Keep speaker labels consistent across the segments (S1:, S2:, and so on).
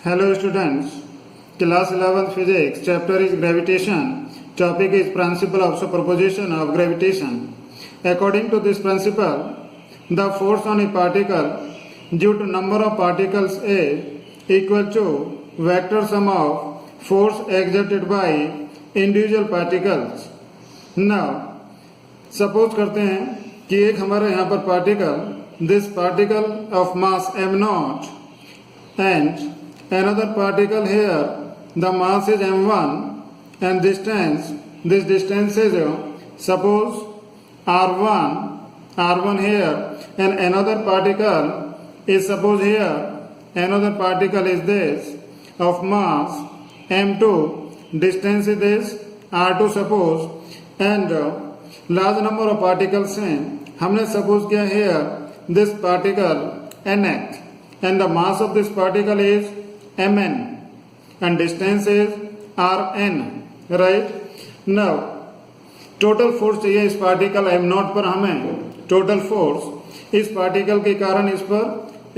S1: Hello students, class 11th physics, chapter is gravitation, topic is principle of superposition of gravitation. According to this principle, the force on a particle due to number of particles A equal to vector sum of force exerted by individual particles. Now, suppose करते हैं कि एक हमारे यहाँ पर particle, this particle of mass m0 and another particle here, the mass is m1 and this distance is suppose r1 here, and another particle is suppose here, another particle is this of mass m2, distance is this r2 suppose, and large number of particles हैं, हमने suppose किया here this particle nth and the mass of this particle is mn and distance is rn, right? Now total force चाहिए इस particle m0 पर, हमें total force इस particle के कारण इस पर,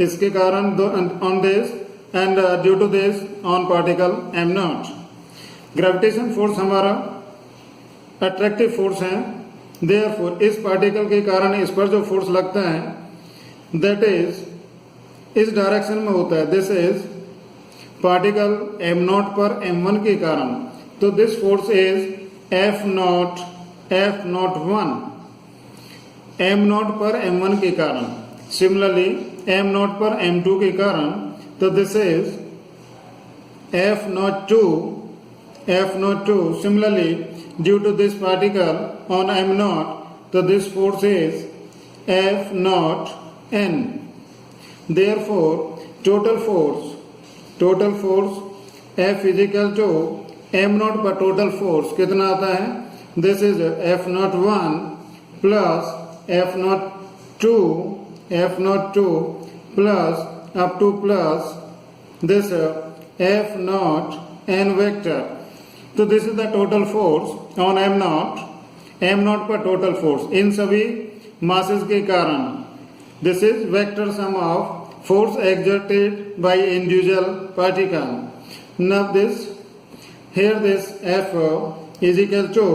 S1: इसके कारण on this and due to this on particle m0. Gravitation force हमारा अट्रैक्टिव फोर्स है, देयरफॉर इस पार्टिकल के कारण इस पर जो फोर्स लगता है दैट इज इस डायरेक्शन में होता है. दिस इज पार्टिकल m0 पर m1 के कारण, तो this force is f0 f01 m0 पर m1 के कारण. सिमिलरली m0 पर m2 के कारण, तो this is f02 similarly due to this particle on m0, तो this force is f0n. Therefore total force F is equal to m0 पर total force कितना आता है, this is f01 plus f02 plus up to plus this f0n vector. तो this is the total force on m0 पर total force इन सभी masses के कारण. This is vector sum of force exerted by individual particle. Now this F is equal to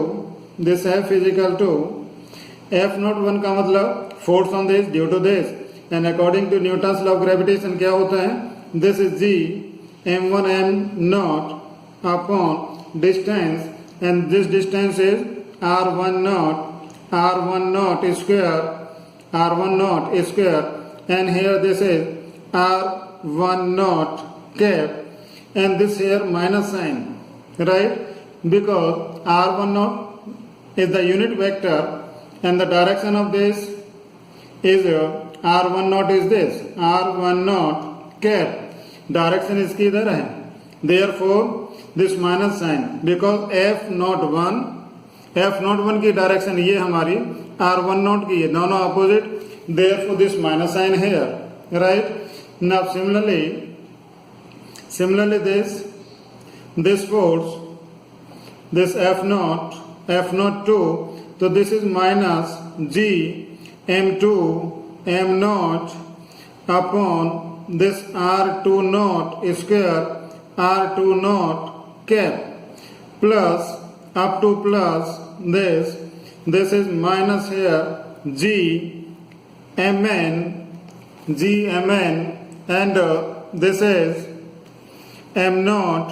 S1: F01 का मतलब force on this due to this, and according to Newton's law of gravitation क्या होता है, this is G m1 m0 upon distance, and this distance is r10 square, and here this is r10 cap, and this here minus sign, right? Because r10 is the unit vector and the direction of this is r10 is this r10 cap, direction इसकी इधर है. Therefore this minus sign, because f01 की direction ये हमारी r10 की है, दोनों opposite. Therefore this minus sign here, right? Now similarly this force, this f02, so this is minus G m2 m0 upon this r20 cap plus up to plus this is minus here Gmn, and this is m0,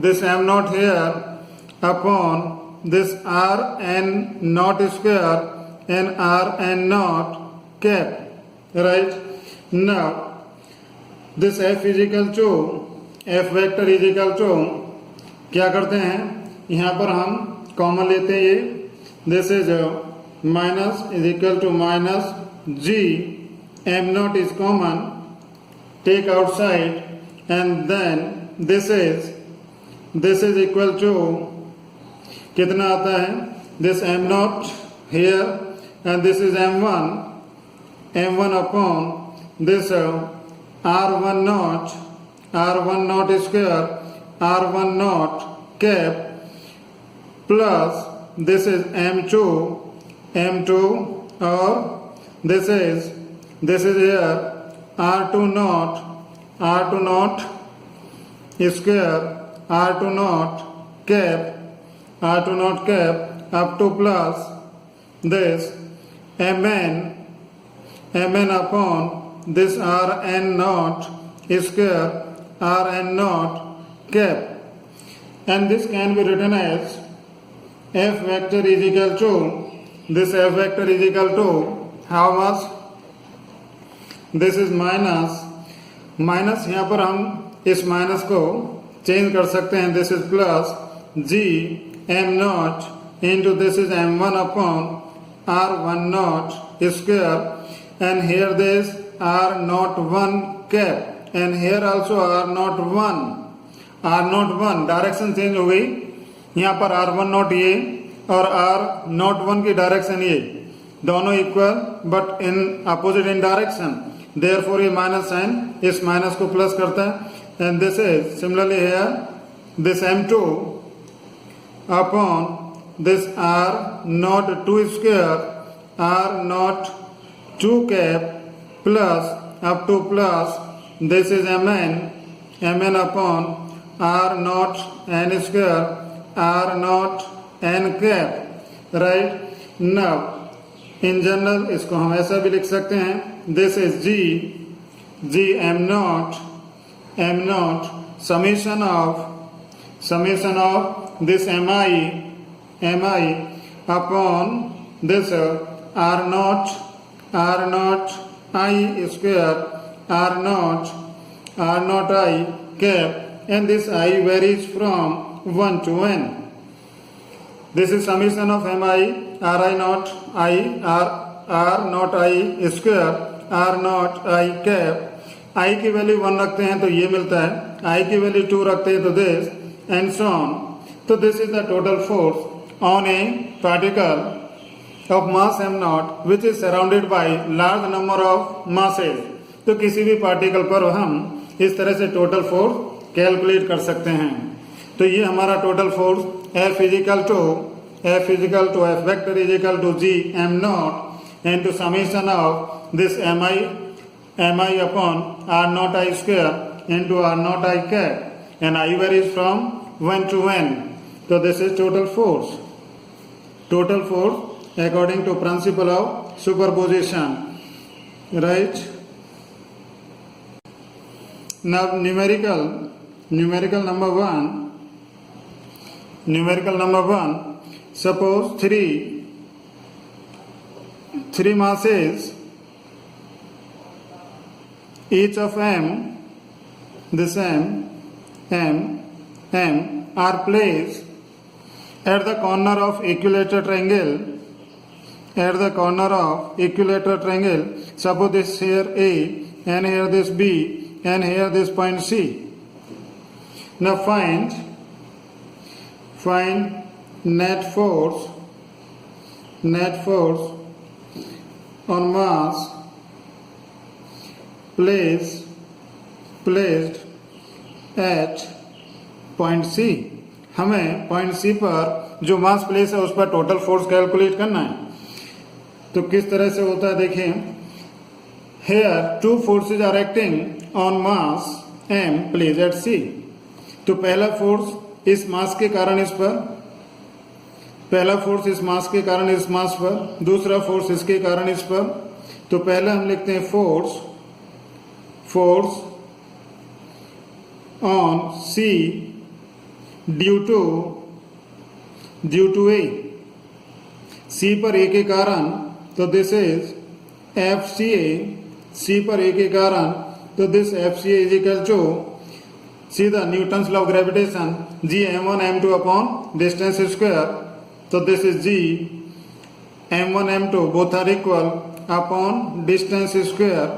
S1: this m0 here upon this rn0 square and rn0 cap, right? Now this f is equal to f vector is equal to, क्या करते हैं यहाँ पर हम common लेते हैं ये, this is minus is equal to minus G m0 is common, take outside, and then this is equal to कितना आता है, this m0 here, and this is m1 upon this r10 square r10 cap plus this is m2 or this is here r2 naught square r2 naught cap up to plus this mn upon this rn naught square rn naught cap, and this can be written as f vector is equal to, this f vector is equal to how much? This is minus यहाँ पर हम इस minus को change कर सकते हैं, this is plus G M naught into this is M one upon R one naught square, and here this R naught one cap, and here also R naught one, direction change हो गई, यहाँ पर R one naught ये और R naught one की direction ये, दोनों equal but in opposite in direction, therefore ये माइनस साइन इस माइनस को प्लस करता है, and this is similarly here this m2 upon this r not 2 square r not 2 cap plus up to plus this is mn upon r not n square r not n cap, right. Now in general इसको हम ऐसा भी लिख सकते हैं, this is g m not summation of this mi upon this r naught I square r naught I cap, and this I varies from 1 to n. This is summation of mi r naught I square r naught I cap. I की value 1 रखते हैं तो ये मिलता है, I की value 2 रखते हैं तो दिस, एंड सो ऑन। तो this is the total force on A particle of mass m not which is surrounded by large number of masses. तो किसी भी पार्टिकल पर हम इस तरह से टोटल फोर्स कैलकुलेट कर सकते हैं। तो ये हमारा total force F equal to F vector equal to G m naught into summation of this mi upon r naught I square into r naught I cap, and I varies from 1 to n. So this is total force according to principle of superposition, right? Now numerical number one, suppose three masses each of m, this m are placed at the corner of equilateral triangle, suppose this here A and here this B and here this point C. Now find net force on mass placed at point C. हमें point C पर जो मास place है उस पर total force calculate करना है। तो किस तरह से होता है देखें, here two forces are acting on mass m placed at C. तो पहला फोर्स इस मास के कारण इस पर, पहला फोर्स इस मास के कारण इस मास पर, दूसरा फोर्स इसके कारण इस पर। तो पहला हम लिखते हैं force on C due to A, C पर A के कारण, तो दिस इज FCA, C पर A के कारण, तो this FCA is equal to सीधा Newton's law of gravitation G m1 m2 upon distance square. तो this is G m1 m2 both are equal upon distance square,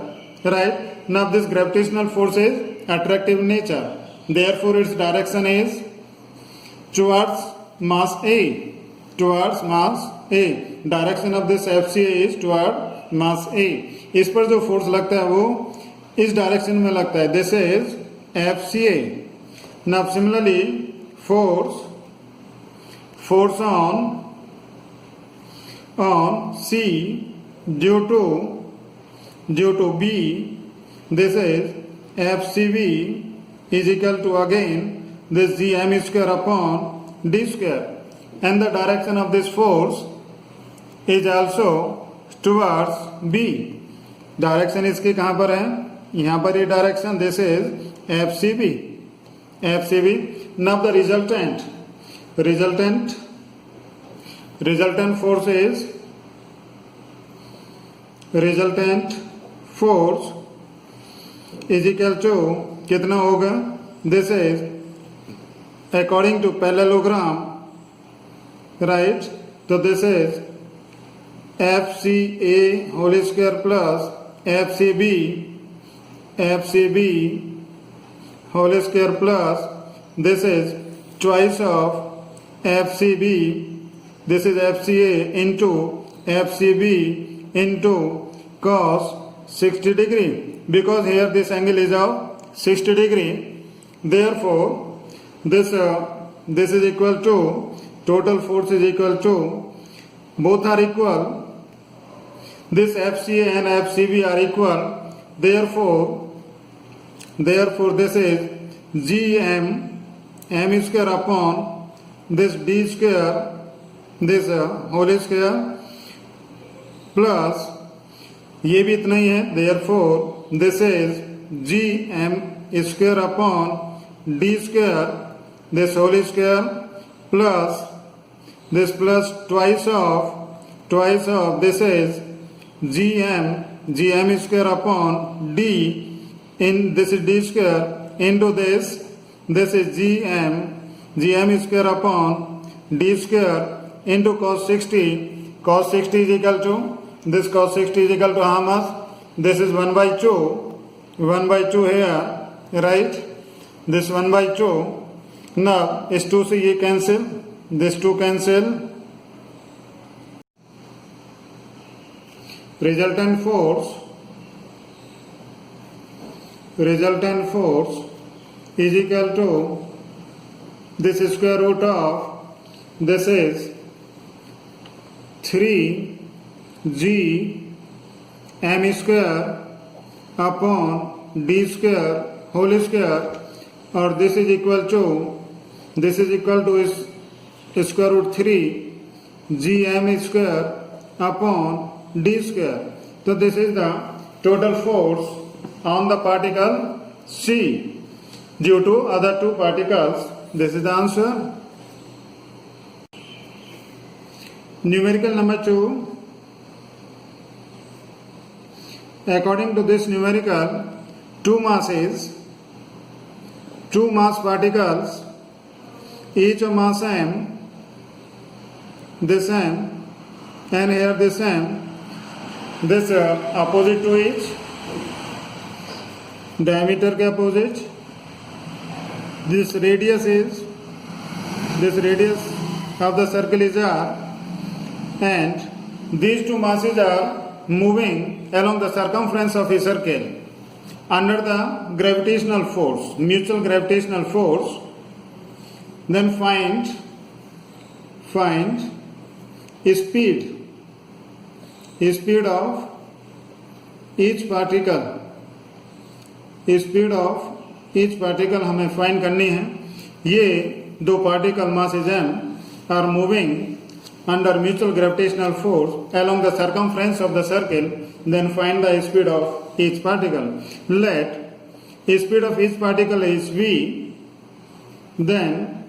S1: right? Now this gravitational force is attractive in nature, therefore its direction is towards mass A. Direction of this FCA is toward mass A. इस पर जो force लगता है वो इस direction में लगता है, this is FCA. Now similarly force on C due to B, this is FCB is equal to again this gm square upon d square, and the direction of this force is also towards B. Direction इसकी कहाँ पर है? यहाँ पर ये direction, this is FCB. FCB. Now the resultant force is equal to कितना होगा? This is according to parallelogram, right? So this is FCA whole square plus FCB whole square plus this is twice of FCB, this is FCA into FCB into cos 60 degree, because here this angle is of 60 degree. Therefore this is equal to, total force is equal to, both are equal, this FCA and FCB are equal, therefore this is gm m square upon this d square, this whole square plus ये भी इतना ही है, therefore this is gm square upon d square, this whole square plus this plus twice of this is gm square upon d, in this is d square into this is gm square upon d square into cos 60. Cos 60 is equal to, this cos 60 is equal to how much? This is 1 by 2 here, right? This 1 by 2. Now इस 2 से ये cancel, this 2 cancel. Resultant force is equal to this square root of, this is 3g m square upon d square whole square, or this is equal to is square root 3 gm square upon d square. So this is the total force on the particle C due to other two particles. This is the answer. Numerical number 2. According to this numerical, two mass particles, each of mass m, this m, and here this m, this opposite to each, diameter के opposite, this radius of the circle is r, and these two masses are moving along the circumference of a circle under the gravitational force, mutual gravitational force. Then find speed of each particle. Speed of each particle हमें find करनी है. ये दो particle masses m are moving under mutual gravitational force along the circumference of the circle. Then find the speed of each particle. Let speed of each particle is v. Then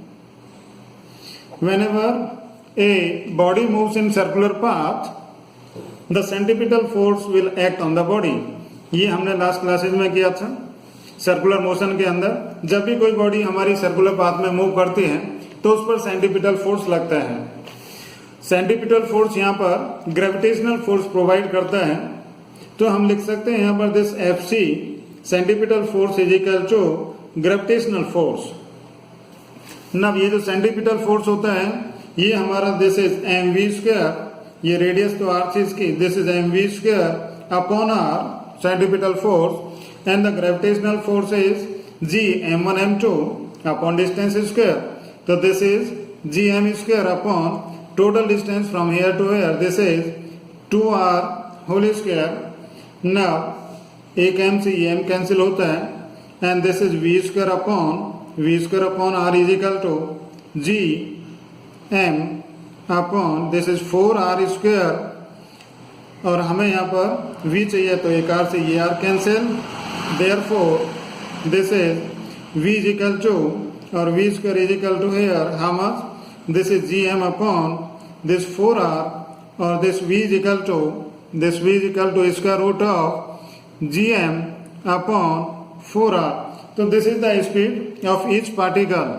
S1: whenever a body moves in circular path, the centripetal force will act on the body. ये हमने last classes में किया था. Circular motion के अंदर जब भी कोई बॉडी हमारी सर्कुलर पाथ में मूव करती है तो उस पर सेंट्रीपिटल फोर्स लगता है. सेंट्रीपिटल फोर्स यहाँ पर ग्रेविटेशनल फोर्स प्रोवाइड करता है. तो हम लिख सकते हैं यहाँ पर this Fc centripetal force is equal to gravitational force. नब ये जो सेंट्रीपिटल फोर्स होता है ये हमारा दिस इज mv स्क्वायर, ये रेडियस तो आर चीज की, this is mv square upon R centripetal force, and the gravitational force is g m1 m2 upon distance square. So this is gm square upon total distance from here to here, this is 2r whole square. Now एक m से ये m cancel होता है and this is v square upon r is equal to g m upon this is 4r square, और हमें यहाँ पर v चाहिए तो एक r से ये r cancel, therefore this is v is equal to और v square is equal to here how much, this is gm upon this 4r, or this v is equal to square root of gm upon 4r. So this is the speed of each particle.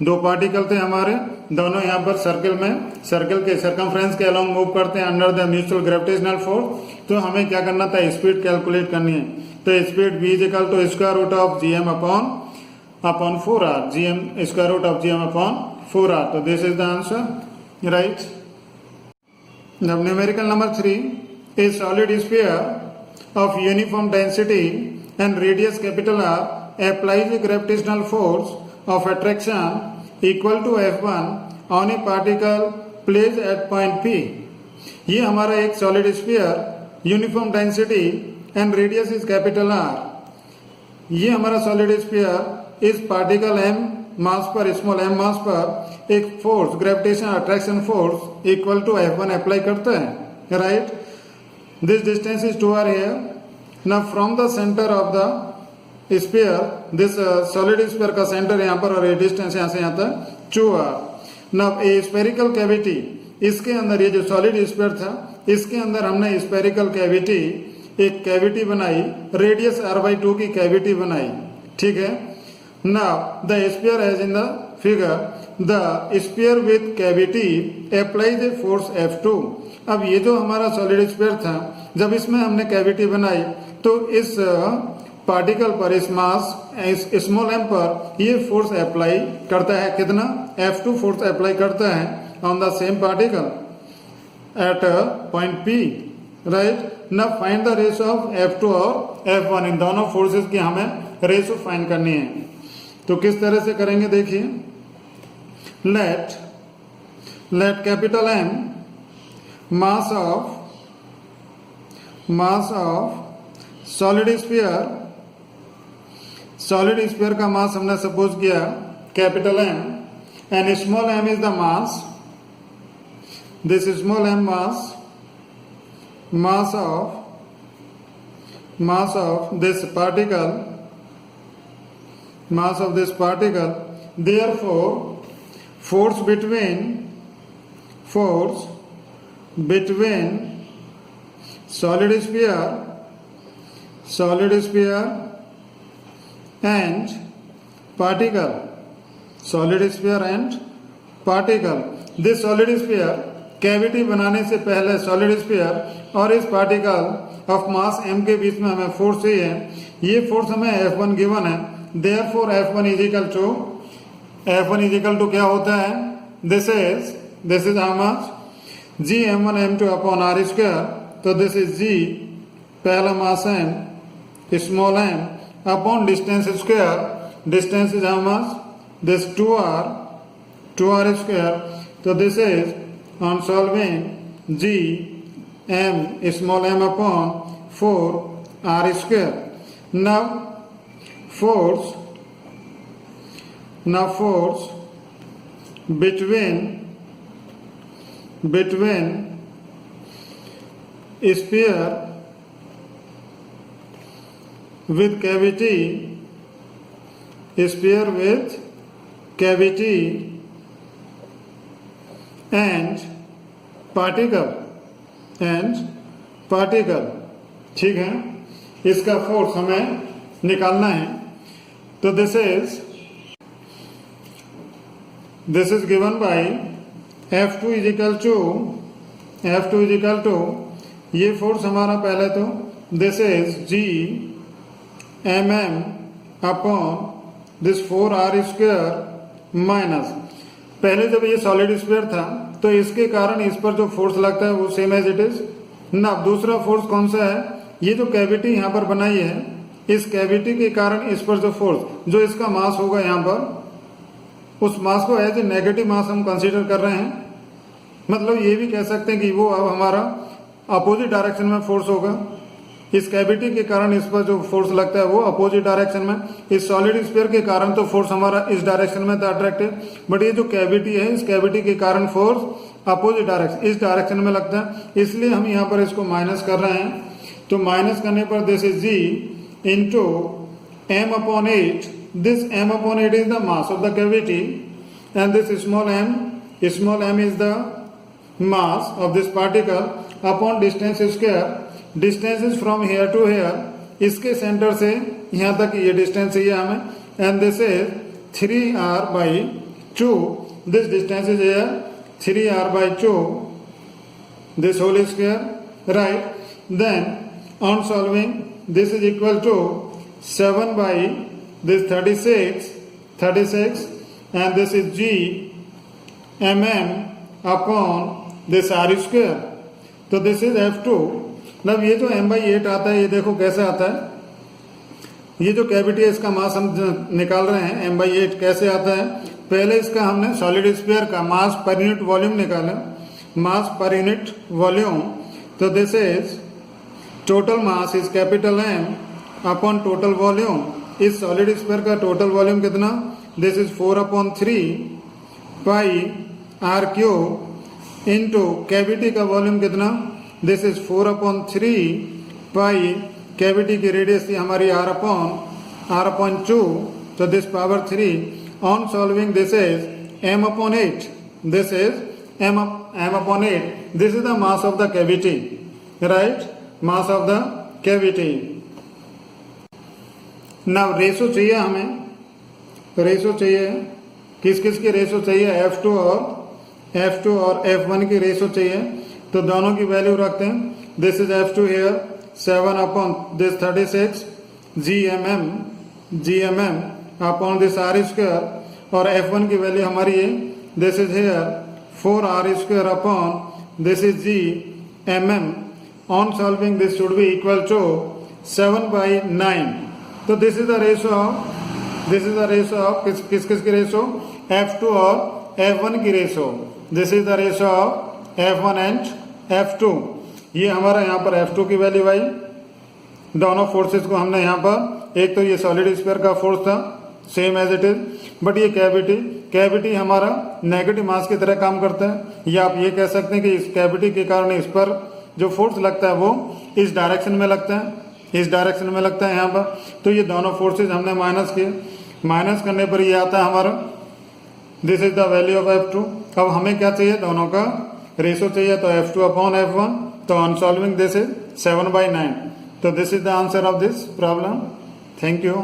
S1: दो particle थे हमारे, दोनों यहाँ पर circle के circumference के along move करते हैं under the mutual gravitational force. तो हमें क्या करना था, स्पीड कैलकुलेट करनी है। तो speed v is equal to square root of gm upon 4r, gm square root of gm upon 4r. तो this is the answer, right. Now numerical number 3 is solid sphere of uniform density and radius capital R applies a gravitational force of attraction equal to F1 on a particle placed at point P. ये हमारा एक solid sphere, uniform density and radius is capital R. ये हमारा solid sphere इस particle m mass पर, small m mass पर एक force, gravitation attraction force equal to F1 apply करता है, right. This distance is 2r here. Now from the centre of the sphere, this solid sphere का centre यहाँ पर और ये डिस्टेंस यहाँ से यहाँ तक 2r। नाउ ए स्फेरिकल कैविटी, इसके अंदर ये जो सॉलिड स्फीयर था इसके अंदर हमने स्फेरिकल कैविटी, एक कैविटी बनाई, रेडियस r/2 की कैविटी बनाई, ठीक है। Now the sphere as in the figure, the sphere with cavity applies a force F2. अब ये जो हमारा सॉलिड स्फीयर था, जब इसमें हमने कैविटी बनाई तो इस पार्टिकल पर, इस मास स्मॉल m पर ये फोर्स अप्लाई करता है, कितना, F2 फोर्स अप्लाई करता है on the same particle at point P, right. Now find the ratio of F2 और F1, इन दोनों फोर्सेस की हमें रेशियो फाइंड करनी है। तो किस तरह से करेंगे देखिए, let capital M mass of solid sphere का मास हमने सपोज किया capital M, and small m is the mass, this small m mass of this particle, mass of this particle, therefore force between solid sphere and particle, this solid sphere cavity बनाने से पहले solid sphere और इस particle of mass m के बीच में हमें force चाहिए, ये फोर्स हमें F1 गिवन है। Therefore F1 is equal to क्या होता है, this is how much, g m1 m2 upon r square. तो this is g पहला मास m, small m upon distance square, distance is how much, this 2r square. तो this is on solving g m small m upon 4r square. Now force between sphere with cavity and particle, ठीक है, इसका force हमें निकालना है। तो this is given by F2 is equal to ये force हमारा पहले तो this is g mm upon this 4r square minus, पहले जब ये सॉलिड स्फीयर था तो इसके कारण इस पर जो फोर्स लगता है वो सेम एज इट इज ना। दूसरा फोर्स कौन सा है, ये जो कैविटी यहाँ पर बनाई है, इस कैविटी के कारण इस पर जो फोर्स, जो इसका मास होगा यहाँ पर, उस मास को एज ए नेगेटिव मास हम कंसीडर कर रहे हैं। मतलब ये भी कह सकते हैं कि वो अब हमारा अपोजिट डायरेक्शन में फोर्स होगा, इस कैविटी के कारण इस पर जो फोर्स लगता है वो अपोजिट डायरेक्शन में, इस सॉलिड स्फीयर के कारण तो फोर्स हमारा इस डायरेक्शन में था अट्रैक्टिव, बट ये जो कैविटी है इस कैविटी के कारण फोर्स अपोजिट डायरेक्शन इस डायरेक्शन में लगता है, इसलिए हम यहाँ पर इसको माइनस कर रहे हैं। तो माइनस करने पर this is G into m upon 8, this m upon 8 is the mass of the cavity and this small m is the mass of this particle upon distance square, distance is from here to here, इसके centre से यहाँ तक ये distance चाहिए हमें, and this is 3r by 2, this distance is here 3r by 2, this whole square, right? Then on solving this is equal to 7 by this 36 and this is g mm upon this r square, तो this is f2। मतलब ये जो m/8 आता है ये देखो कैसे आता है, ये जो कैविटी है इसका मास हम निकाल रहे हैं m/8 कैसे आता है, पहले इसका हमने सॉलिड स्फीयर का मास पर यूनिट वॉल्यूम निकाला, मास पर यूनिट वॉल्यूम, तो this is total mass is capital M upon total volume, इस सॉलिड स्फीयर का टोटल वॉल्यूम कितना, this is 4/3 pi r cube into cavity का वॉल्यूम कितना, दिस इज 4/3 पाई, कैविटी की radius थी हमारी r/2, तो this power 3 on solving this is m/8, this is m/8, this is the mass of the cavity, right, mass of the cavity. Now ratio चाहिए हमें, ratio चाहिए, किस किस की रेशो चाहिए, F2 और F1 की रेशो चाहिए, तो दोनों की वैल्यू रखते हैं, this is F2 here 7 upon this 36 GMM upon this r square, और F1 की वैल्यू हमारी है, this is here 4r square upon this is GMM, on solving this should be equal to 7/9, तो this is the ratio of किस की ratio, F2 और F1 की ratio, this is the ratio of F1 and F2। ये हमारा यहाँ पर F2 की वैल्यू आई, दोनों फोर्सेस को हमने यहाँ पर, एक तो ये सॉलिड स्फीयर का फोर्स था same as it is, but ये कैविटी हमारा नेगेटिव मास की तरह काम करता है, या आप ये कह सकते हैं कि इस कैविटी के कारण इस पर जो फोर्स लगता है वो इस डायरेक्शन में लगता है, इस डायरेक्शन में लगता है यहाँ पर, तो ये दोनों फोर्सेस हमने माइनस किए, माइनस करने पर ये आता है हमारा, this is the value of F2। अब हमें क्या चाहिए, दोनों का रेशो चाहिए, तो F2 अपॉन F1, तो ऑन सॉल्विंग दिस इज 7/9, तो this is the answer of this problem. Thank you.